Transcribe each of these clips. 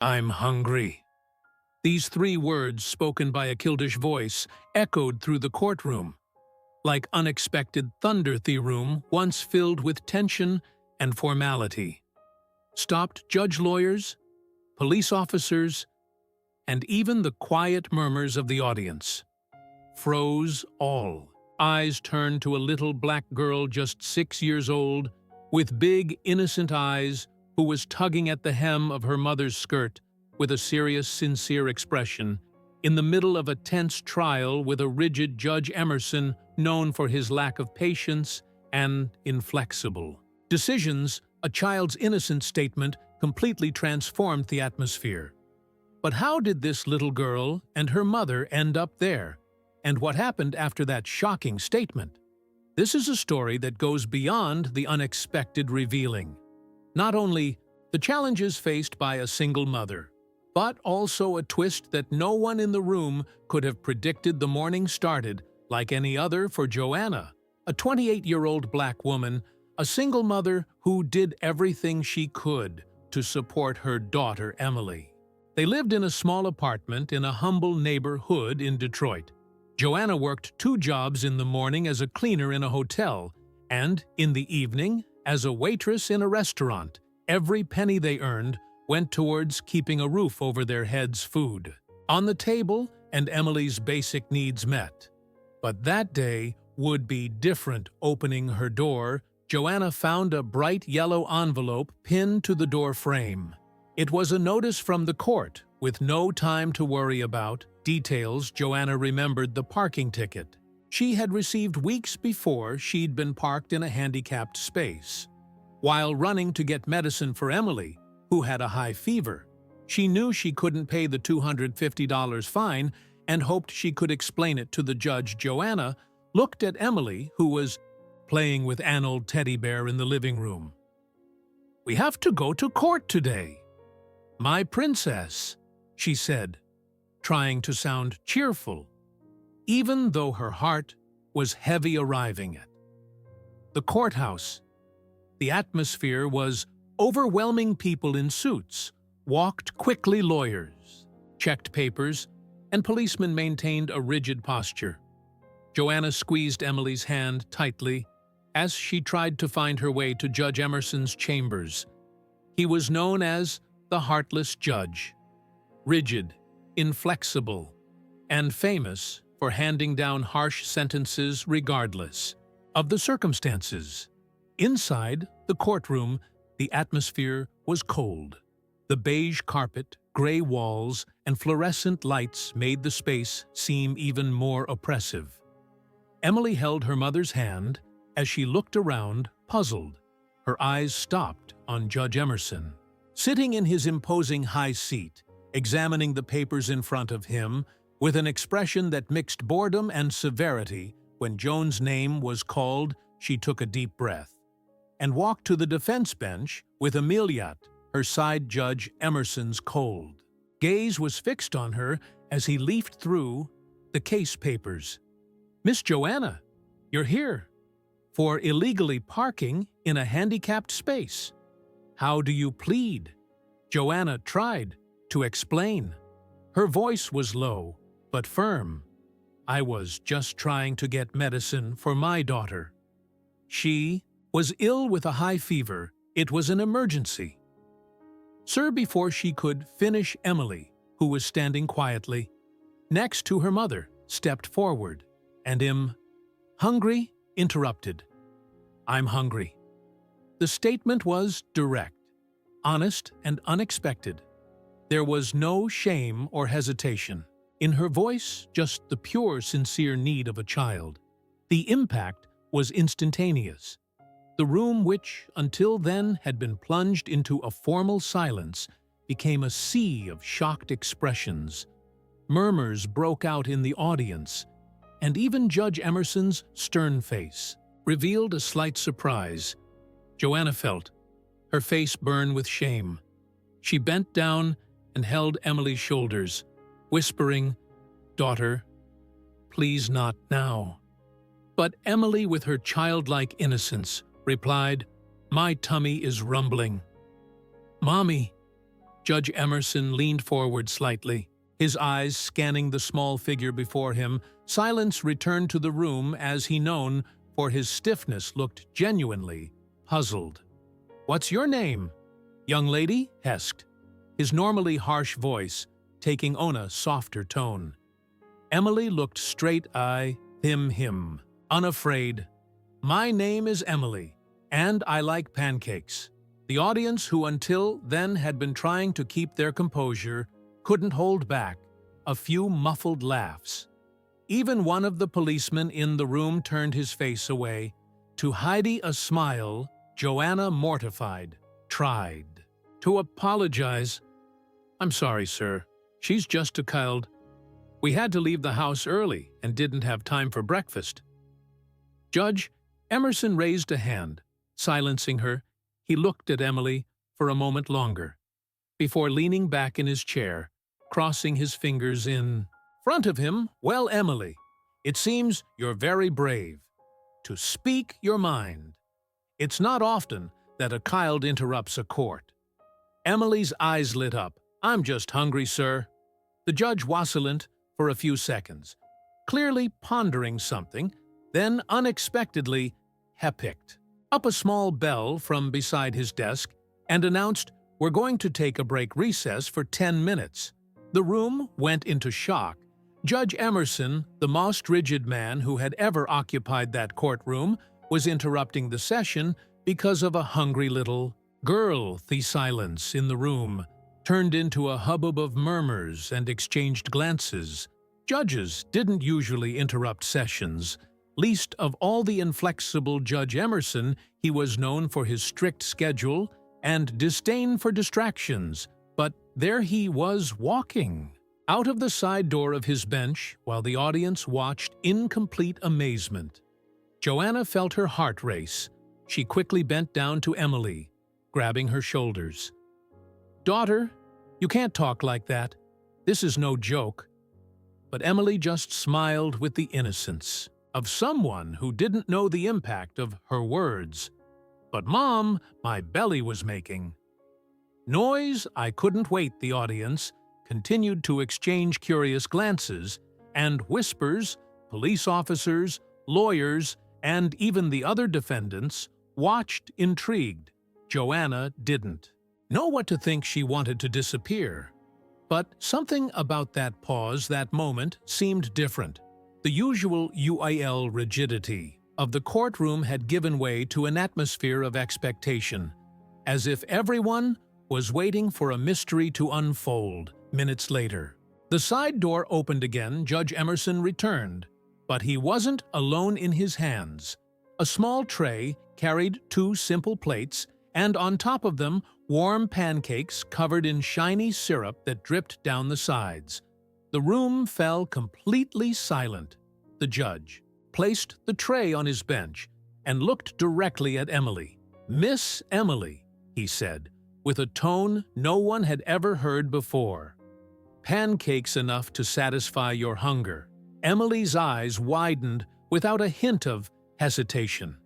I'm hungry. These three words, spoken by a Kildish voice, echoed through the courtroom, like unexpected thunder. The room, once filled with tension and formality, stopped judge lawyers, police officers, and even the quiet murmurs of the audience. Froze all. Eyes turned to a little black girl just 6 years old, with big, innocent eyes, who was tugging at the hem of her mother's skirt with a serious, sincere expression, in the middle of a tense trial with a rigid Judge Emerson known for his lack of patience and inflexible decisions. A child's innocent statement completely transformed the atmosphere. But how did this little girl and her mother end up there? And what happened after that shocking statement? This is a story that goes beyond the unexpected, revealing not only the challenges faced by a single mother, but also a twist that no one in the room could have predicted. The morning started like any other for Joanna, a 28-year-old black woman, a single mother who did everything she could to support her daughter, Emily. They lived in a small apartment in a humble neighborhood in Detroit. Joanna worked 2 jobs: in the morning as a cleaner in a hotel, and in the evening as a waitress in a restaurant. Every penny they earned went towards keeping a roof over their heads, food on the table, and Emily's basic needs met. But that day would be different. Opening her door, Joanna found a bright yellow envelope pinned to the door frame. It was a notice from the court, with no time to worry about details. Joanna remembered the parking ticket she had received weeks before. She'd been parked in a handicapped space. While running to get medicine for Emily, who had a high fever, she knew she couldn't pay the $250 fine and hoped she could explain it to the judge. Joanna looked at Emily, who was playing with an old teddy bear in the living room. "We have to go to court today, my princess," she said, trying to sound cheerful, even though her heart was heavy. Arriving at the courthouse, the atmosphere was overwhelming. People in suits walked quickly, lawyers checked papers, and policemen maintained a rigid posture. Joanna squeezed Emily's hand tightly as she tried to find her way to Judge Emerson's chambers. He was known as the Heartless Judge, rigid, inflexible, and famous for handing down harsh sentences regardless of the circumstances. Inside the courtroom, the atmosphere was cold. The beige carpet, gray walls, and fluorescent lights made the space seem even more oppressive. Emily held her mother's hand as she looked around, puzzled. Her eyes stopped on Judge Emerson, sitting in his imposing high seat, examining the papers in front of him with an expression that mixed boredom and severity. When Joan's name was called, she took a deep breath and walked to the defense bench with Amelia, her side. Judge Emerson's cold gaze was fixed on her as he leafed through the case papers. "Miss Joanna, you're here for illegally parking in a handicapped space. How do you plead?" Joanna tried to explain. Her voice was low but firm. "I was just trying to get medicine for my daughter. She was ill with a high fever. It was an emergency, sir." Before she could finish, Emily, who was standing quietly next to her mother, stepped forward, and hungry, interrupted. "I'm hungry." The statement was direct, honest, and unexpected. There was no shame or hesitation in her voice, just the pure, sincere need of a child. The impact was instantaneous. The room, which until then had been plunged into a formal silence, became a sea of shocked expressions. Murmurs broke out in the audience, and even Judge Emerson's stern face revealed a slight surprise. Joanna felt her face burn with shame. She bent down and held Emily's shoulders, whispering, "Daughter, please not now." But Emily, with her childlike innocence, replied, "My tummy is rumbling." "Mommy, Judge Emerson leaned forward slightly, his eyes scanning the small figure before him. Silence returned to the room as he known, for his stiffness looked genuinely puzzled. "What's your name, young lady?" hesked, his normally harsh voice taking on a softer tone. Emily looked straight him, unafraid. "My name is Emily, and I like pancakes." The audience, who until then had been trying to keep their composure, couldn't hold back a few muffled laughs. Even one of the policemen in the room turned his face away. To hide a smile, Joanna, mortified, tried to apologize. "I'm sorry, sir. She's just a child. We had to leave the house early and didn't have time for breakfast." Judge Emerson raised a hand, silencing her. He looked at Emily for a moment longer, before leaning back in his chair, crossing his fingers in front of him. "Well, Emily, it seems you're very brave to speak your mind. It's not often that a child interrupts a court." Emily's eyes lit up. "I'm just hungry, sir." The judge wasn't for a few seconds, clearly pondering something, then unexpectedly picked up a small bell from beside his desk and announced, "We're going to take a break recess for 10 minutes. The room went into shock. Judge Emerson, the most rigid man who had ever occupied that courtroom, was interrupting the session because of a hungry little girl. The silence in the room turned into a hubbub of murmurs and exchanged glances. Judges didn't usually interrupt sessions. Least of all the inflexible Judge Emerson, he was known for his strict schedule and disdain for distractions. But there he was, walking out of the side door of his bench while the audience watched in complete amazement. Joanna felt her heart race. She quickly bent down to Emily, grabbing her shoulders. "Daughter, you can't talk like that. This is no joke." But Emily just smiled with the innocence of someone who didn't know the impact of her words. "But Mom, my belly was making noise. I couldn't wait." The audience continued to exchange curious glances and whispers. Police officers, lawyers, and even the other defendants watched intrigued. Joanna didn't know what to think. She wanted to disappear. But something about that pause, that moment, seemed different. The usual rigidity of the courtroom had given way to an atmosphere of expectation, as if everyone was waiting for a mystery to unfold. Minutes later, the side door opened again. Judge Emerson returned, but he wasn't alone. In his hands, a small tray carried 2 simple plates, and on top of them, warm pancakes covered in shiny syrup that dripped down the sides. The room fell completely silent. The judge placed the tray on his bench and looked directly at Emily. "Miss Emily," he said, with a tone no one had ever heard before. "Pancakes enough to satisfy your hunger." Emily's eyes widened without a hint of hesitation.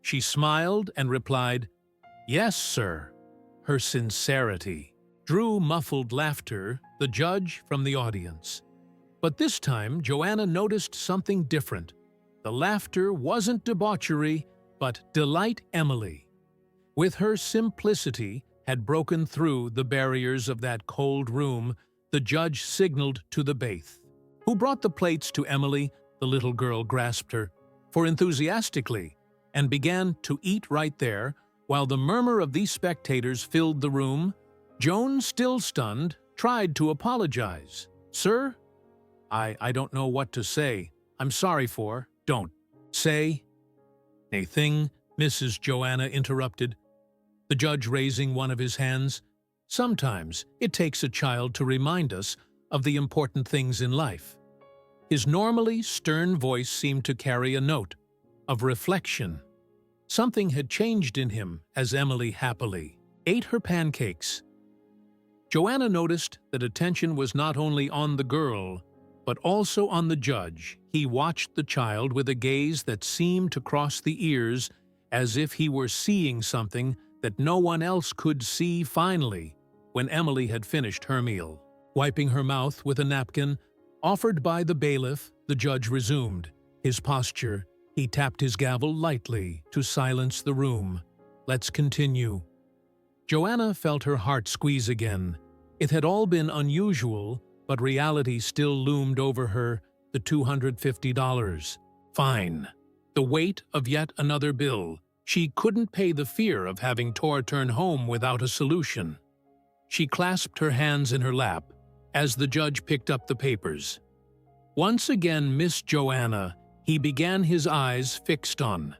She smiled and replied, "Yes, sir." Her sincerity drew muffled laughter, the judge from the audience. But this time, Joanna noticed something different. The laughter wasn't debauchery, but delight. Emily, with her simplicity, had broken through the barriers of that cold room. The judge signaled to the baith, who brought the plates to Emily. The little girl grasped her for enthusiastically and began to eat right there, while the murmur of these spectators filled the room. Joan, still stunned, tried to apologize. "Sir, I don't know what to say. I'm sorry for..." "Don't say anything," Mrs. Joanna interrupted, the judge raising one of his hands. "Sometimes it takes a child to remind us of the important things in life." His normally stern voice seemed to carry a note of reflection. Something had changed in him as Emily happily ate her pancakes. Joanna noticed that attention was not only on the girl, but also on the judge. He watched the child with a gaze that seemed to cross the ears, as if he were seeing something that no one else could see. Finally, when Emily had finished her meal. Wiping her mouth with a napkin offered by the bailiff, the judge resumed his posture. He tapped his gavel lightly to silence the room. "Let's continue." Joanna felt her heart squeeze again. It had all been unusual, but reality still loomed over her, the $250. Fine. The weight of yet another bill. She couldn't pay the fear of having to return home without a solution. She clasped her hands in her lap as the judge picked up the papers. Once again, Miss Joanna, he began, his eyes fixed on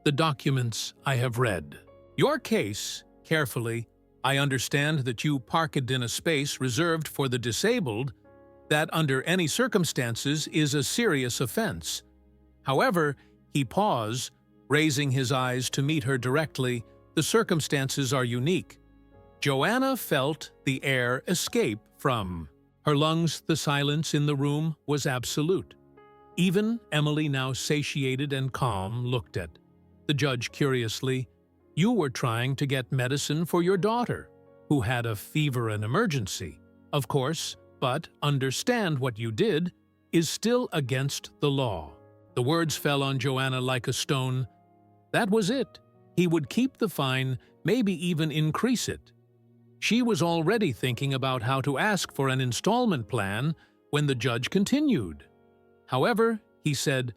the documents I have read. Your case, carefully, I understand that you park it in a space reserved for the disabled, that under any circumstances is a serious offense. However, he paused, raising his eyes to meet her directly. The circumstances are unique. Joanna felt the air escape from her lungs. The silence in the room was absolute. Even Emily, now satiated and calm, looked at the judge curiously. You were trying to get medicine for your daughter, who had a fever and emergency. Of course, but understand what you did is still against the law. The words fell on Joanna like a stone. That was it. He would keep the fine, maybe even increase it. She was already thinking about how to ask for an installment plan when the judge continued. However, he said,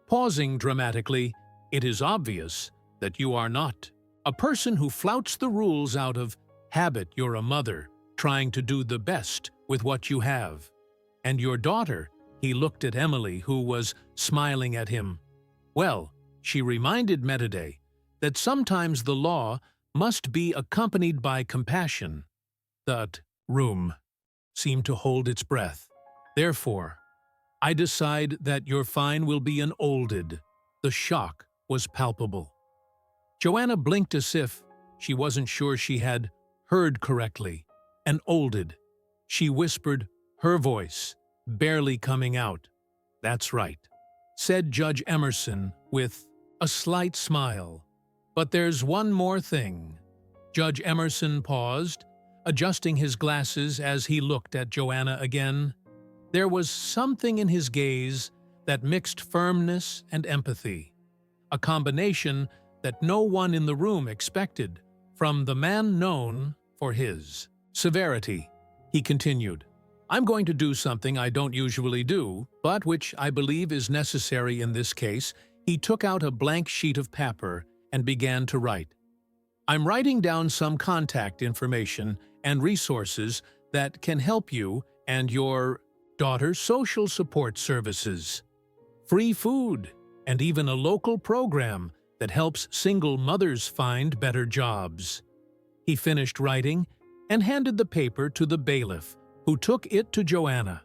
pausing dramatically, "It is obvious that you are not a person who flouts the rules out of habit. You're a mother, trying to do the best with what you have. And your daughter," he looked at Emily, who was smiling at him. "Well," she reminded Mediday, "that sometimes the law must be accompanied by compassion." That room seemed to hold its breath. "Therefore, I decide that your fine will be an olded." The shock was palpable. Joanna blinked as if she wasn't sure she had heard correctly. "An olded," she whispered, her voice barely coming out. "That's right," said Judge Emerson with a slight smile. "But there's one more thing." Judge Emerson paused, adjusting his glasses as he looked at Joanna again. There was something in his gaze that mixed firmness and empathy, a combination that no one in the room expected from the man known for his severity. He continued, "I'm going to do something I don't usually do, but which I believe is necessary in this case." He took out a blank sheet of paper and began to write. "I'm writing down some contact information and resources that can help you and your daughter's social support services. Free food, and even a local program that helps single mothers find better jobs." He finished writing and handed the paper to the bailiff, who took it to Joanna.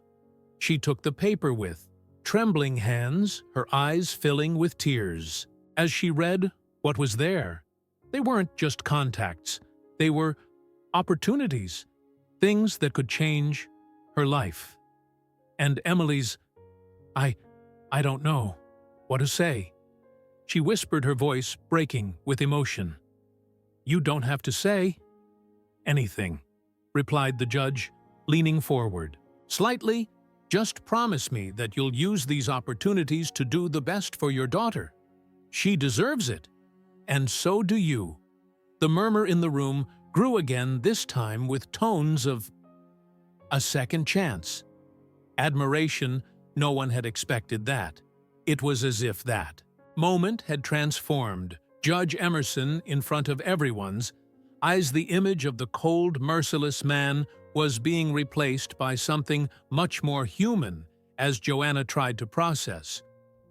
She took the paper with trembling hands, her eyes filling with tears. As she read what was there, they weren't just contacts, they were opportunities, things that could change her life. And Emily's, I don't know what to say." She whispered, her voice breaking with emotion. "You don't have to say anything," replied the judge, leaning forward. "Slightly, just promise me that you'll use these opportunities to do the best for your daughter. She deserves it, and so do you." The murmur in the room grew again, this time with tones of a second chance. Admiration. No one had expected that. It was as if that moment had transformed Judge Emerson in front of everyone's eyes. The image of the cold, merciless man was being replaced by something much more human as Joanna tried to process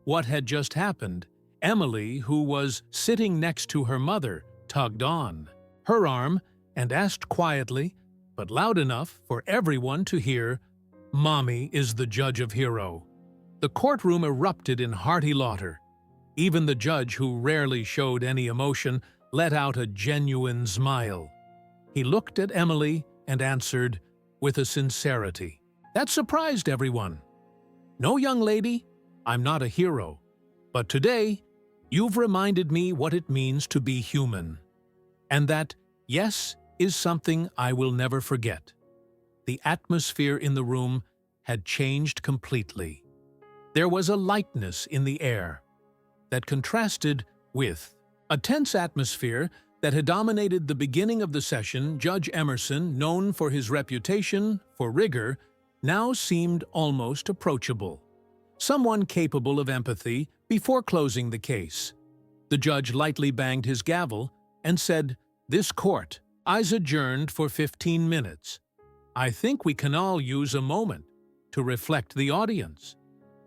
what had just happened. Emily, who was sitting next to her mother, tugged on her arm and asked quietly, but loud enough for everyone to hear, "Mommy is the judge of hero." The courtroom erupted in hearty laughter. Even the judge, who rarely showed any emotion, let out a genuine smile. He looked at Emily and answered with a sincerity that surprised everyone. "No, young lady, I'm not a hero, but today you've reminded me what it means to be human. And that, yes, is something I will never forget. The atmosphere in the room had changed completely. There was a lightness in the air that contrasted with a tense atmosphere that had dominated the beginning of the session. Judge Emerson, known for his reputation for rigor, now seemed almost approachable. Someone capable of empathy. Before closing the case, the judge lightly banged his gavel and said, "This court is adjourned for 15 minutes. I think we can all use a moment to reflect." The audience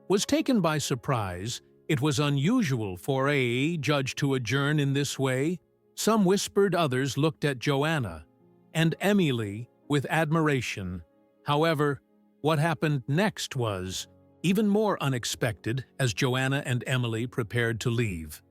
was taken by surprise. It was unusual for a judge to adjourn in this way. Some whispered, others looked at Joanna and Emily with admiration. However, what happened next was even more unexpected as Joanna and Emily prepared to leave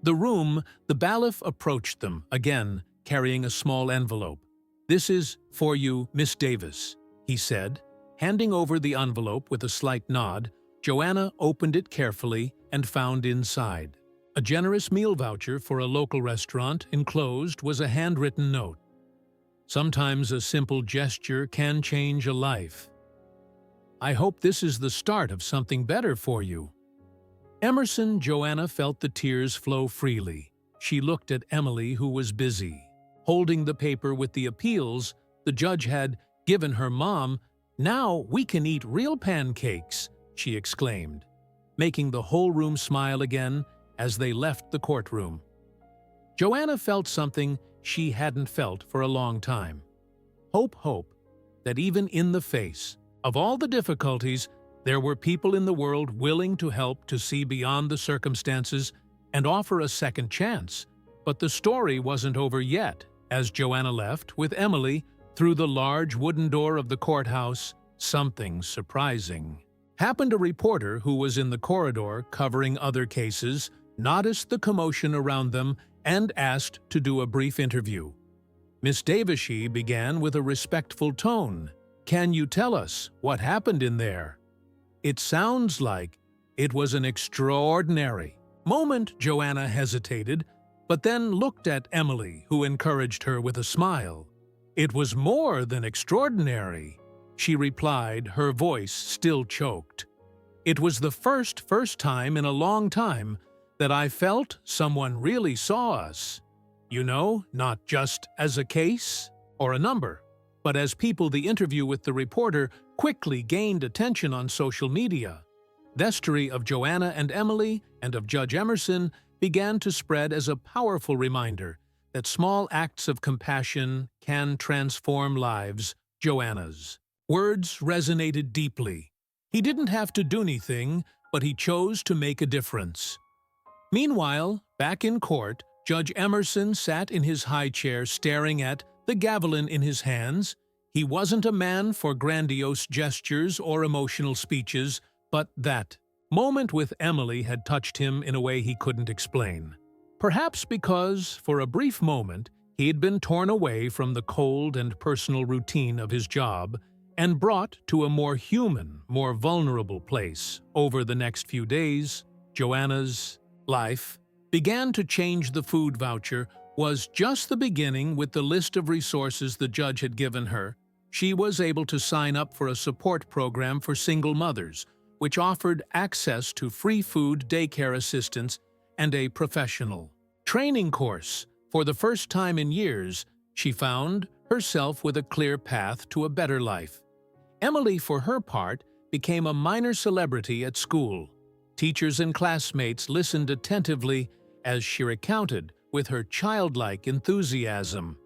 the room. The bailiff approached them, again carrying a small envelope. "This is for you, Miss Davis," he said, handing over the envelope with a slight nod. Joanna opened it carefully and found inside a generous meal voucher for a local restaurant. Enclosed was a handwritten note. "Sometimes a simple gesture can change a life. I hope this is the start of something better for you." Joanna felt the tears flow freely. She looked at Emily, who was busy holding the paper with the appeals the judge had given her mom. "Now we can eat real pancakes," she exclaimed, making the whole room smile again as they left the courtroom. Joanna felt something she hadn't felt for a long time. Hope that even in the face of all the difficulties, there were people in the world willing to help, to see beyond the circumstances and offer a second chance. But the story wasn't over yet. As Joanna left with Emily through the large wooden door of the courthouse, something surprising happened. A reporter who was in the corridor covering other cases noticed the commotion around them and asked to do a brief interview. Miss Davis, she began with a respectful tone. "Can you tell us what happened in there? It sounds like it was an extraordinary moment." Joanna hesitated, but then looked at Emily, who encouraged her with a smile. "It was more than extraordinary," she replied, her voice still choked. "It was the first time in a long time that I felt someone really saw us. You know, not just as a case or a number, but as people." The interview with the reporter quickly gained attention on social media. The story of Joanna and Emily and of Judge Emerson began to spread as a powerful reminder that small acts of compassion can transform lives. Joanna's words resonated deeply. He didn't have to do anything, but he chose to make a difference. Meanwhile, back in court, Judge Emerson sat in his high chair staring at the javelin in his hands. He wasn't a man for grandiose gestures or emotional speeches, but that moment with Emily had touched him in a way he couldn't explain. Perhaps because, for a brief moment, he had been torn away from the cold and personal routine of his job and brought to a more human, more vulnerable place. Over the next few days, Joanna's life began to change. The food voucher was just the beginning. With the list of resources the judge had given her, she was able to sign up for a support program for single mothers, which offered access to free food, daycare assistance, and a professional training course. For the first time in years, she found herself with a clear path to a better life. Emily, for her part, became a minor celebrity at school. Teachers and classmates listened attentively as she recounted, with her childlike enthusiasm,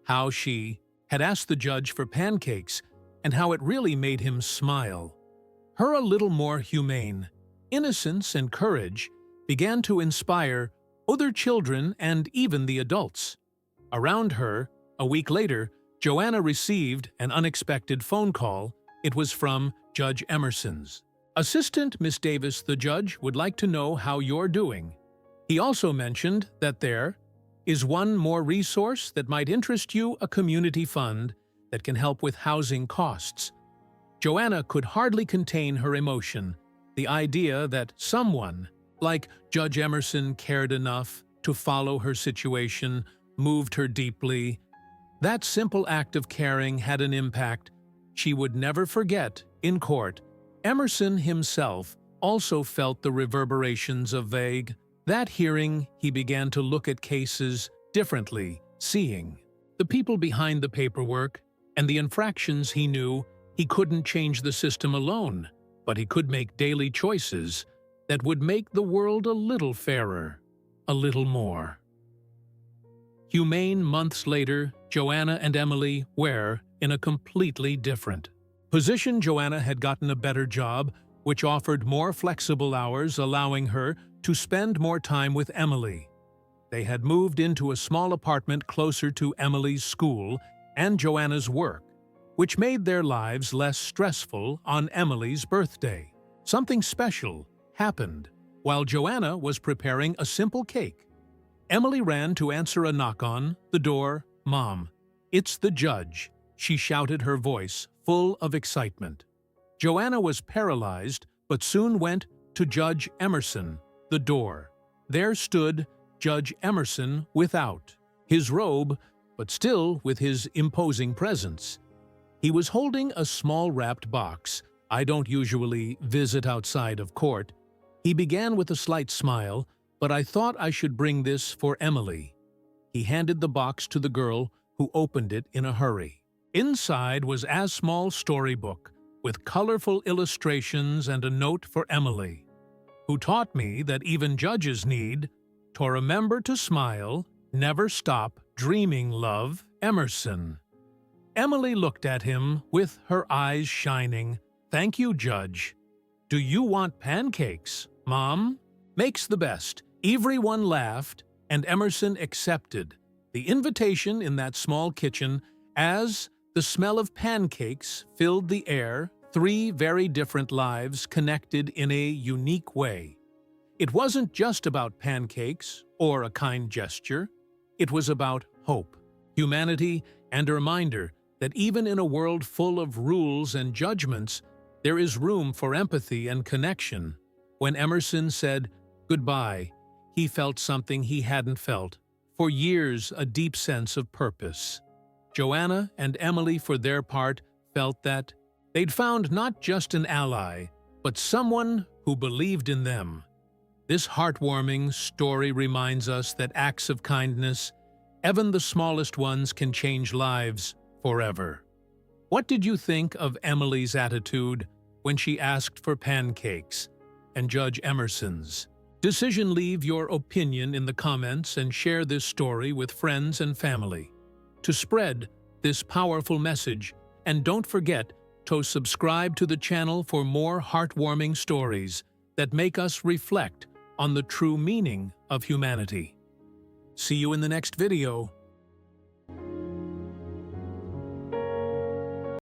how she had asked the judge for pancakes and how it really made him smile. Her a little more humane innocence and courage began to inspire other children and even the adults around her. A week later, Joanna received an unexpected phone call. It was from Judge Emerson's assistant. "Miss Davis, the judge would like to know how you're doing." He also mentioned that there is one more resource that might interest you, a community fund that can help with housing costs. Joanna could hardly contain her emotion. The idea that someone like Judge Emerson cared enough to follow her situation moved her deeply. That simple act of caring had an impact she would never forget in court. Emerson himself also felt the reverberations of vague. That hearing, he began to look at cases differently, seeing the people behind the paperwork and the infractions. He knew he couldn't change the system alone, but he could make daily choices that would make the world a little fairer, a little more humane. Months later, Joanna and Emily were in a completely different position. Joanna had gotten a better job, which offered more flexible hours, allowing her to spend more time with Emily. They had moved into a small apartment closer to Emily's school and Joanna's work, which made their lives less stressful. On Emily's birthday, something special happened. While Joanna was preparing a simple cake, Emily ran to answer a knock on the door. "Mom, it's the judge," she shouted, her voice full of excitement. Joanna was paralyzed, but soon went to Judge Emerson. The door. There stood Judge Emerson without his robe, but still with his imposing presence. He was holding a small wrapped box. "I don't usually visit outside of court," he began with a slight smile, "but I thought I should bring this for Emily." He handed the box to the girl, who opened it in a hurry. Inside was a small storybook with colorful illustrations and a note for Emily, who taught me that even judges need to remember to smile, never stop dreaming. Love, Emerson. Emily looked at him with her eyes shining. "Thank you, Judge. Do you want pancakes? Mom makes the best." Everyone laughed, and Emerson accepted the invitation in that small kitchen. As the smell of pancakes filled the air, three very different lives connected in a unique way. It wasn't just about pancakes or a kind gesture. It was about hope, humanity, and a reminder that even in a world full of rules and judgments, there is room for empathy and connection. When Emerson said goodbye, he felt something he hadn't felt for years, a deep sense of purpose. Joanna and Emily, for their part, felt that they'd found not just an ally, but someone who believed in them. This heartwarming story reminds us that acts of kindness, even the smallest ones, can change lives forever. What did you think of Emily's attitude when she asked for pancakes, and Judge Emerson's decision? Leave your opinion in the comments and share this story with friends and family to spread this powerful message. And don't forget to subscribe to the channel for more heartwarming stories that make us reflect on the true meaning of humanity. See you in the next video.